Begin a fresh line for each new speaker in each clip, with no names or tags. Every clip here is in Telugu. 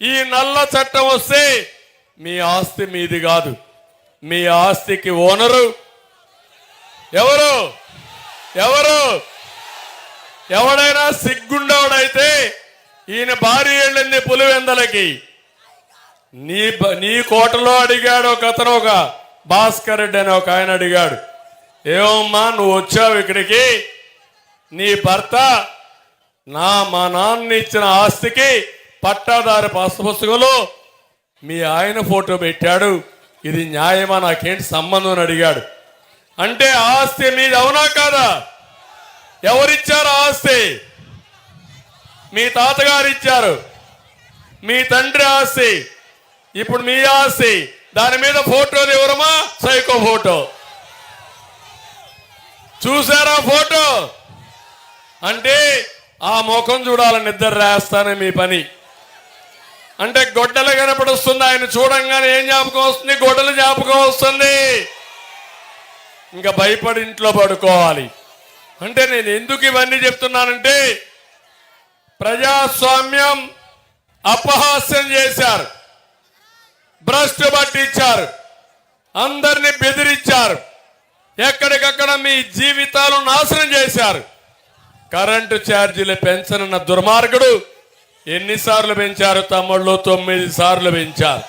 ఈ నల్ల చట్టం వస్తే మీ ఆస్తి మీది కాదు, మీ ఆస్తికి ఓనరు ఎవరు? ఎవడైనా సిగ్గుండవడైతే ఈయన భార్య వెళ్ళింది పులివెందలకి. నీ కోటలో అడిగాడు ఒక అతను, ఒక భాస్కర్ రెడ్డి అని ఒక ఆయన అడిగాడు, ఏమమ్మా నువ్వు వచ్చావు ఇక్కడికి, నీ భర్త మా నాన్న ఇచ్చిన ఆస్తికి పట్టాదారు పుస్తకంలో మీ ఆయన ఫోటో పెట్టాడు, ఇది న్యాయమా, నాకేంటి సంబంధం అని అడిగాడు. అంటే ఆస్తి మీది అవునా కాదా? ఎవరిచ్చారు ఆస్తి? మీ తాతగారు ఇచ్చారు, మీ తండ్రి ఆస్తి, ఇప్పుడు మీ ఆస్తి. దాని మీద ఫోటోది ఎవరమా? Psycho photo. చూసారా ఫోటో? అంటే ఆ ముఖం చూడాలని నిద్ర రాస్తానే మీ పని. అంటే గొడ్డలు కనపడుస్తుంది, ఆయన చూడంగానే ఏం జ్ఞాపకం వస్తుంది? గొడ్డలు జ్ఞాపకం వస్తుంది. ఇంకా భయపడి ఇంట్లో పడుకోవాలి. అంటే నేను ఎందుకు ఇవన్నీ చెప్తున్నానంటే, ప్రజాస్వామ్యం అపహాస్యం చేశారు, భ్రష్టు పట్టించారు, అందరినీ బెదిరించారు, ఎక్కడికక్కడ మీ జీవితాలు నాశనం చేశారు. కరెంటు ఛార్జీలు పెంచనున్న దుర్మార్గుడు ఎన్నిసార్లు పెంచారు తమ్ముళ్ళు? 9 సార్లు పెంచారు.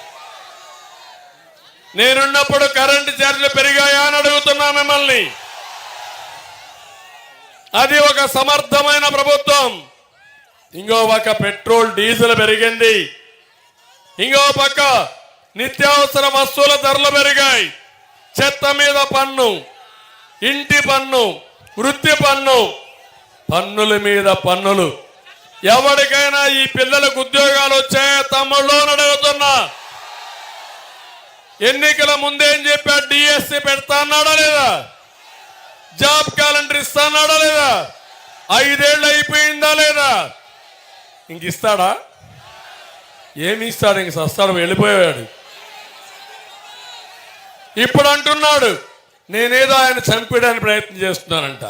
నేనున్నప్పుడు కరెంటు ఛార్జీలు పెరిగాయా అని అడుగుతున్నా మిమ్మల్ని. అది ఒక సమర్థమైన ప్రభుత్వం. ఇంకో పక్క పెట్రోల్ డీజిల్ పెరిగింది, ఇంకో పక్క నిత్యావసర వస్తువుల ధరలు పెరిగాయి. చెత్త మీద పన్ను, ఇంటి పన్ను, వృత్తి పన్ను, పన్నుల మీద పన్నులు. ఎవరికైనా ఈ పిల్లలకు ఉద్యోగాలు వచ్చాయా తమ్ముళ్ళు అని అడుగుతున్నా. ఎన్నికల ముందేం చెప్పాడు? డిఎస్సి పెడతా అన్నాడా లేదా? జాబ్ క్యాలెండర్ ఇస్తా అన్నాడా లేదా? 5 ఏళ్ళు అయిపోయిందా లేదా? ఇంక ఇస్తాడా? ఏమి ఇస్తాడు? ఇంక సస్తాడు, వెళ్ళిపోయాడు. ఇప్పుడు అంటున్నాడు నేనేదో ఆయన చంపేయడానికి ప్రయత్నం చేస్తున్నానంట.